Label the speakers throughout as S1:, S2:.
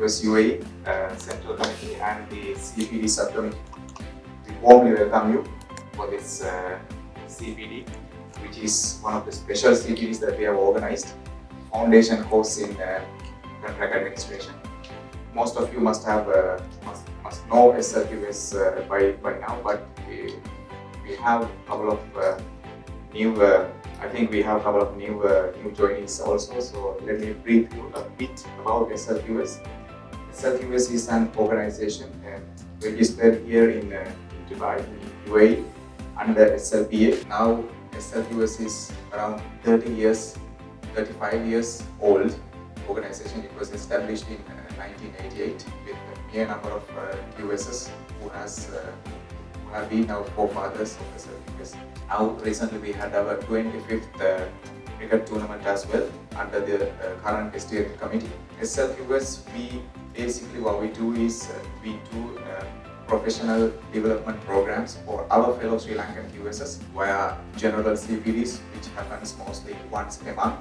S1: US UAE Central Committee and the CPD Subcommittee. We warmly welcome you for this CPD, which is one of the special CPDs that we have organized, foundation course in contract administration. Most of you must have must know SLQS by now, but we have a couple of new. I think we have a couple of new joinees also. So let me brief you a bit about SLQS. SLQS is an organization registered here in Dubai, in UAE, under SLPA. Now SLQS is around 35 years old organization. It was established in 1988 with a mere number of QSs who have been our forefathers of SLQS. Now recently we had our 25th cricket tournament as well under the current steering committee. SLQS, we basically what we do is we do professional development programs for our fellow Sri Lankan QSs via general CPDs, which happens mostly once a month.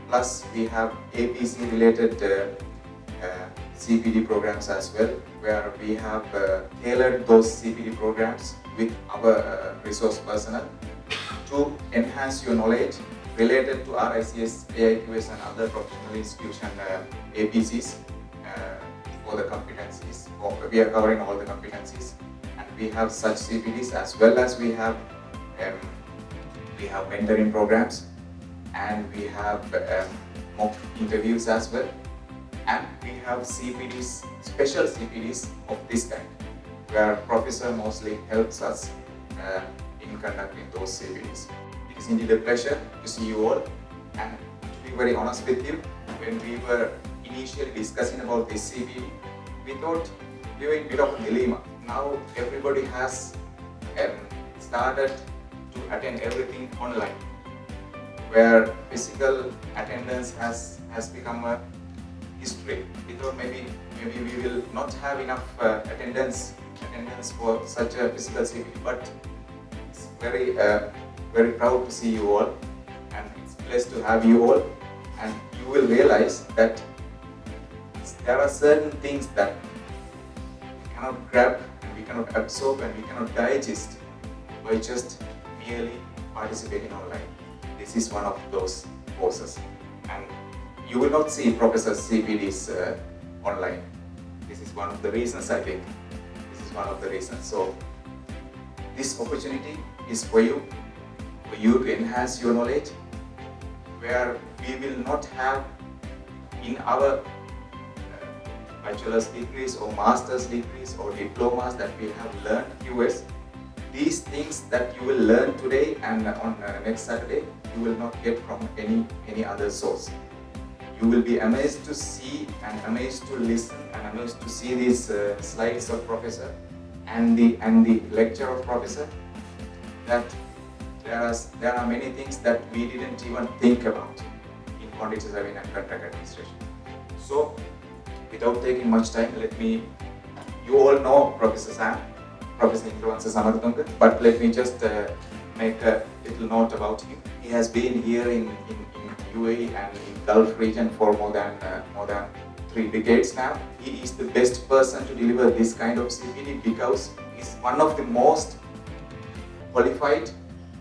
S1: Plus we have APC related CPD programs as well, where we have tailored those CPD programs with our resource personnel to enhance your knowledge related to RICS, AIQS and other professional institution APCs for the competencies. We are covering all the competencies, and we have such CPDs as well as we have mentoring programs, and we have mock interviews as well, and we have CPDs, special CPDs of this kind, where professor mostly helps us in conducting those CPDs. It is indeed a pleasure to see you all, and to be very honest with you, when we were initially discussing about this CPD, we thought we were in a bit of a dilemma. Now everybody has started to attend everything online, where physical attendance has become a history. We thought maybe we will not have enough attendance for such a physical CPD, but it's very proud to see you all, and it's blessed to have you all, and you will realize that there are certain things that we cannot grab and we cannot absorb and we cannot digest by just merely participating online. This is one of those courses, and you will not see Professor CPDs online. This is one of the reasons, I think. This is one of the reasons. So this opportunity is for you to enhance your knowledge, where we will not have in our bachelor's degrees or master's degrees or diplomas that we have learned US. These things that you will learn today and on next Saturday, you will not get from any other source. You will be amazed to see and amazed to listen and amazed to see these slides of professor and the lecture of professor, that there are many things that we didn't even think about in quantity surveying and contract administration. So without taking much time, you all know Professor Sam, Professor Indransa Samarthanga, but let me just make a little note about him. He has been here in UAE and in Gulf region for more than 3 decades now. He is the best person to deliver this kind of CPD because he's one of the most qualified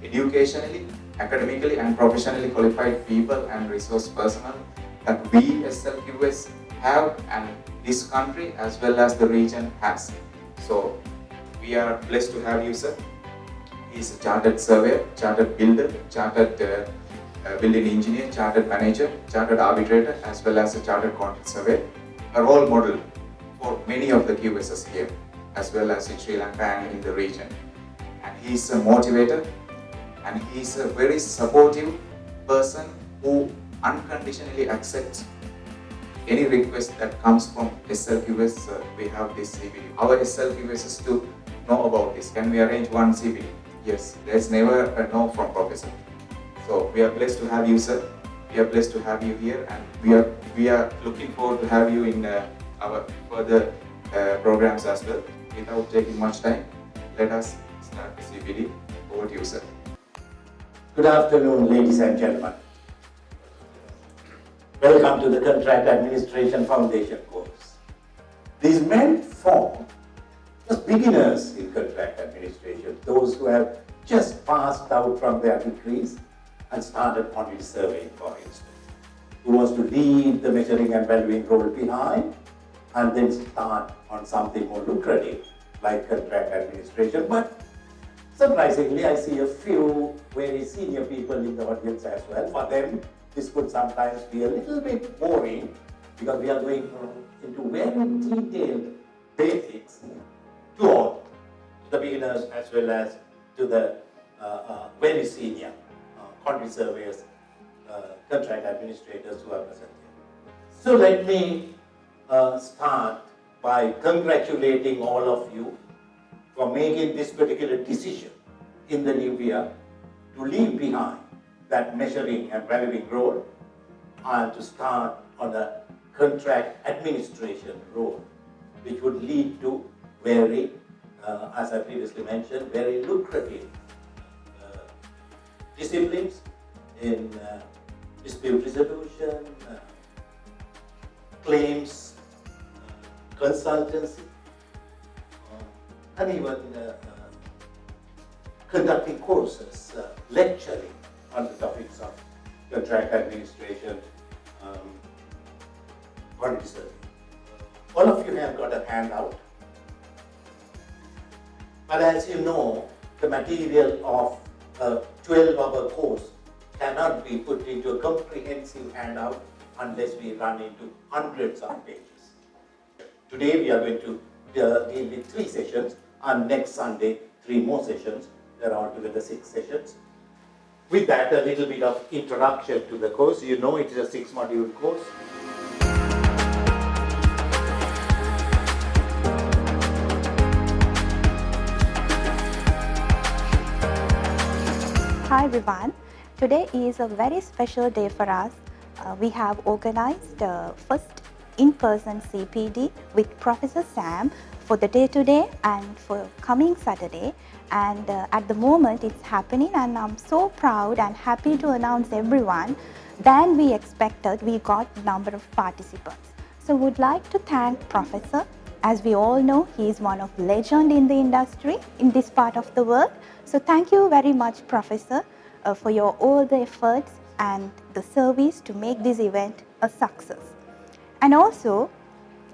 S1: educationally, academically and professionally qualified people and resource personnel that we as SLQS have, and this country as well as the region has. So we are blessed to have you, sir. He is a chartered surveyor, chartered builder, chartered building engineer, chartered manager, chartered arbitrator, as well as a chartered quantity surveyor. A role model for many of the QSs here, as well as in Sri Lanka and in the region. And he is a motivator, and he is a very supportive person who unconditionally accepts any request that comes from SLQS. We have this CPD. Our SLQS is to know about this. Can we arrange one CPD? Yes, there's never a no from professor. So we are blessed to have you, sir. We are blessed to have you here, and we are looking forward to have you in our further programs as well. Without taking much time, let us start the CPD. Over to you, sir.
S2: Good afternoon, ladies and gentlemen. Welcome to the Contract Administration Foundation course. These meant for just beginners in contract administration, those who have just passed out from their degrees and started quantity surveying, for instance, who wants to leave the measuring and valuing role behind and then start on something more lucrative like contract administration. But surprisingly, I see a few very senior people in the audience as well. For them, this could sometimes be a little bit boring because we are going into very detailed basics to all, the beginners as well as to the very senior quantity surveyors, contract administrators who are present here. So let me start by congratulating all of you for making this particular decision in the new year to leave behind that measuring and valuing role and to start on a contract administration role, which would lead to very, as I previously mentioned, very lucrative disciplines in dispute resolution, claims, consultancy, and even conducting courses, lecturing on the topics of contract administration, quantity survey. All of you have got a handout. But as you know, the material of a 12-hour course cannot be put into a comprehensive handout unless we run into hundreds of pages. Today we are going to deal with 3 sessions, and next Sunday 3 more sessions. There are altogether 6 sessions. With that, a little bit of introduction to the course. You know it is a 6-module course.
S3: Hi everyone, today is a very special day for us. We have organized first in-person CPD with Professor Sam for the day today and for coming Saturday, and at the moment it's happening, and I'm so proud and happy to announce everyone than we expected. We got number of participants. So would like to thank Professor. As we all know, he is one of legend in the industry in this part of the world. So thank you very much, Professor, for your all the efforts and the service to make this event a success. And also,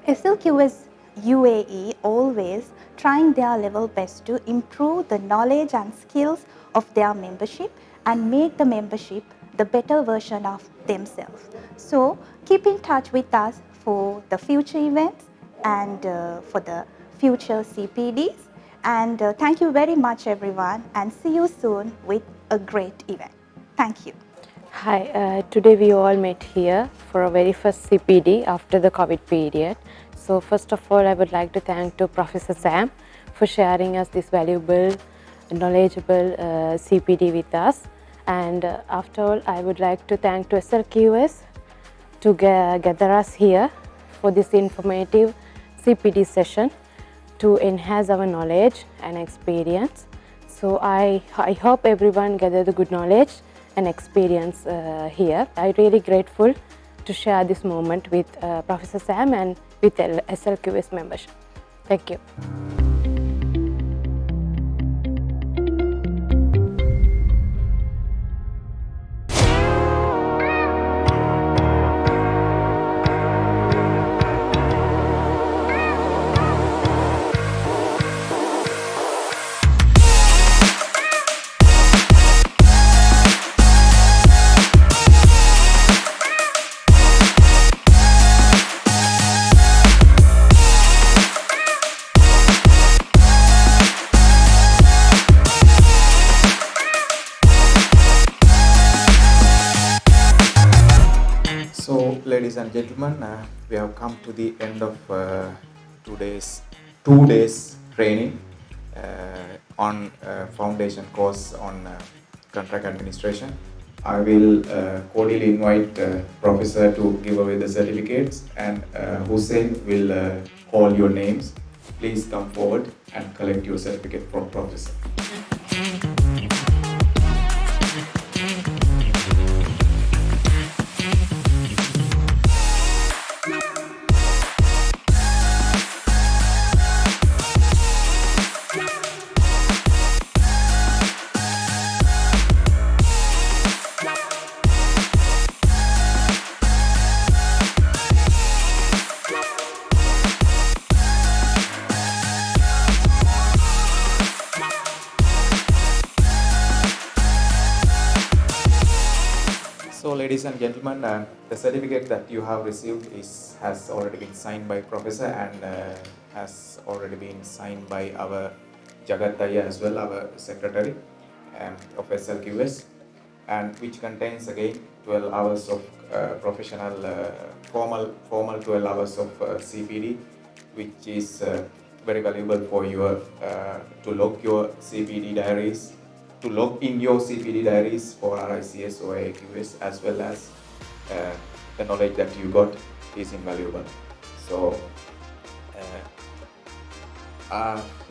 S3: SLQS UAE always trying their level best to improve the knowledge and skills of their membership and make the membership the better version of themselves. So keep in touch with us for the future events and for the future CPDs. And thank you very much everyone, and see you soon with a great event. Thank you.
S4: Hi, today we all met here for our very first CPD after the COVID period. So first of all, I would like to thank to Professor Sam for sharing us this valuable, knowledgeable CPD with us. And after all, I would like to thank to SLQS to gather us here for this informative CPD session to enhance our knowledge and experience. So I hope everyone gather the good knowledge and experience here. I'm really grateful to share this moment with Professor Sam and with SLQS membership. Thank you.
S1: So, ladies and gentlemen, we have come to the end of two days training on foundation course on contract administration. I will cordially invite Professor to give away the certificates, and Hussein will call your names. Please come forward and collect your certificate from Professor. So, ladies and gentlemen, the certificate that you have received has already been signed by Professor and has already been signed by our Jagat Daya as well, our secretary of SLQS, and which contains again 12 hours of professional, formal 12 hours of CPD, which is very valuable for your to log your CPD diaries, to log in your CPD diaries for RICS or AQS, as well as the knowledge that you got is invaluable. So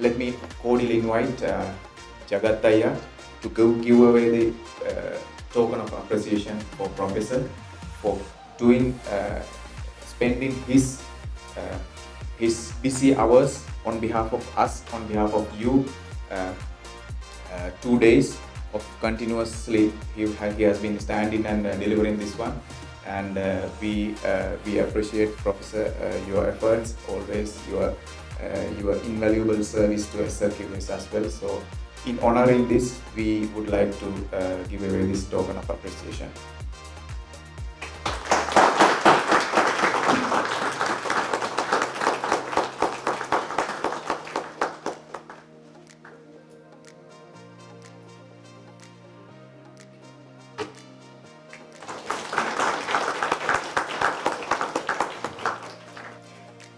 S1: let me cordially invite Jagat Daya to give away the token of appreciation for Professor for doing, spending his busy hours on behalf of us, on behalf of you. 2 days of continuously he has been standing and delivering this one, and we appreciate, Professor, your efforts, always your invaluable service to SLQS as well. So in honoring this, we would like to give away this token of appreciation.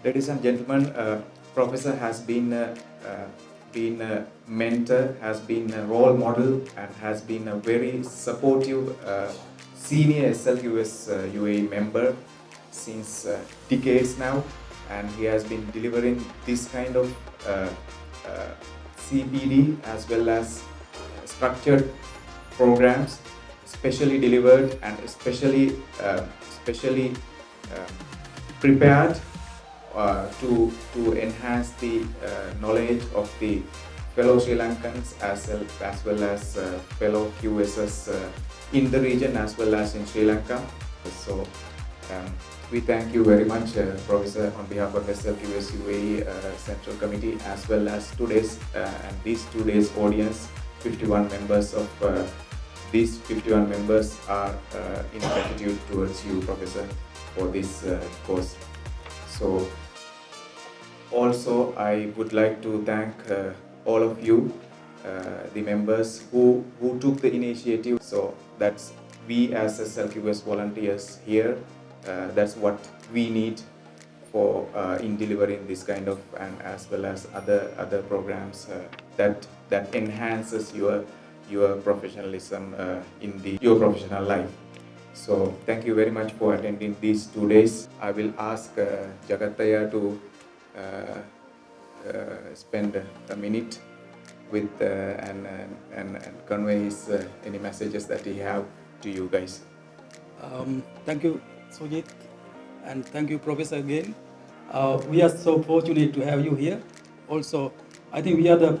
S1: Ladies and gentlemen, Professor has been a mentor, has been a role model, and has been a very supportive senior SLQS UAE member since decades now, and he has been delivering this kind of CPD as well as structured programs, specially delivered and especially prepared to enhance the knowledge of the fellow Sri Lankans as well as fellow QSs in the region as well as in Sri Lanka. So we thank you very much, Professor, on behalf of SLQS UAE Central Committee, as well as today's and these 2 days audience. 51 members of these 51 members are in gratitude towards you, Professor, for this course. So also I would like to thank all of you, the members who took the initiative. So that's we as SLQS volunteers here, that's what we need for in delivering this kind of, and as well as other programs that enhances your professionalism in your professional life. So thank you very much for attending these 2 days. I will ask Jagat Daya to spend a minute with and convey his any messages that he have to you guys.
S5: Thank you, Sujit, and thank you, Professor, again. We are so fortunate to have you here. Also, I think we are the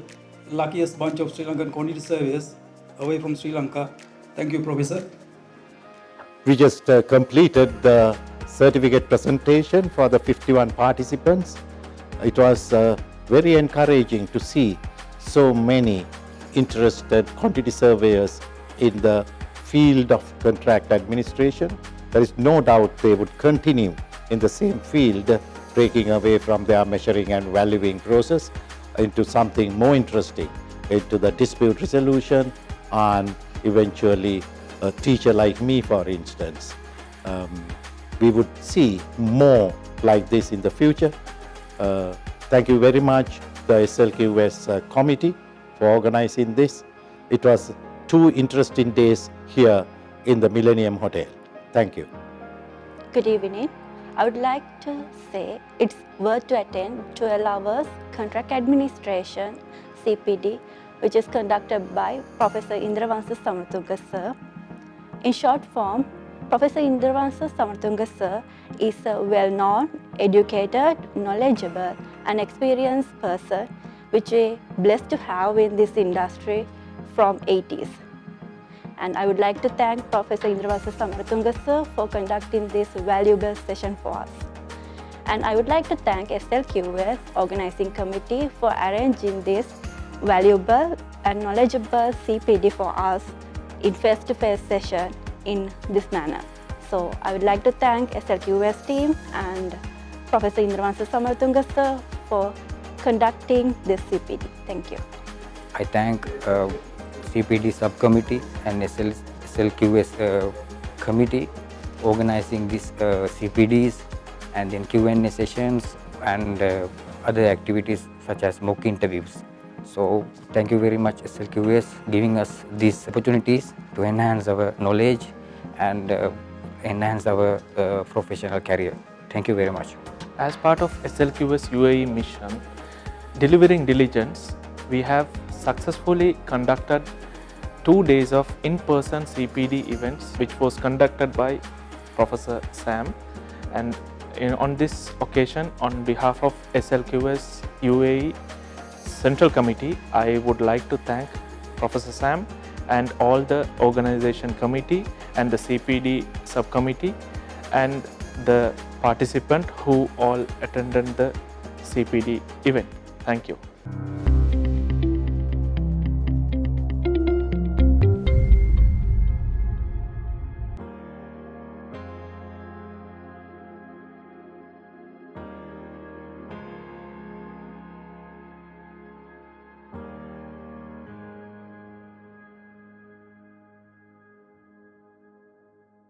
S5: luckiest bunch of Sri Lankan community service away from Sri Lanka. Thank you, Professor.
S2: We just completed the certificate presentation for the 51 participants. It was very encouraging to see so many interested quantity surveyors in the field of contract administration. There is no doubt they would continue in the same field, breaking away from their measuring and valuing process into something more interesting, into the dispute resolution, and eventually a teacher like me, for instance. We would see more like this in the future. Thank you very much, the SLQS committee, for organizing this. It was 2 interesting days here in the Millennium Hotel. Thank you.
S3: Good evening. I would like to say it's worth to attend 12 hours contract administration CPD, which is conducted by Professor Indravansa Samatunga sir. In short form, Professor Indravansa Samatunga sir is a well-known, educated, knowledgeable and experienced person which we are blessed to have in this industry from 80s. And I would like to thank Professor Indravansa Samatunga sir for conducting this valuable session for us. And I would like to thank SLQS organizing committee for arranging this valuable and knowledgeable CPD for us in face-to-face session
S6: in this manner. So I would like to thank SLQS team and Professor Indravansa Samarthunga sir for conducting this CPD. Thank you.
S7: I thank CPD subcommittee and SLQS committee organizing these CPDs and then Q&A sessions and other activities such as mock interviews. So thank you very much SLQS giving us these opportunities to enhance our knowledge and enhance our professional career. Thank you very much.
S8: As part of SLQS UAE mission, Delivering Diligence, we have successfully conducted 2 days of in-person CPD events which was conducted by Professor Sam, and on this occasion on behalf of SLQS UAE Central Committee, I would like to thank Professor Sam and all the organization committee and the CPD subcommittee and the participant who all attended the CPD event. Thank you.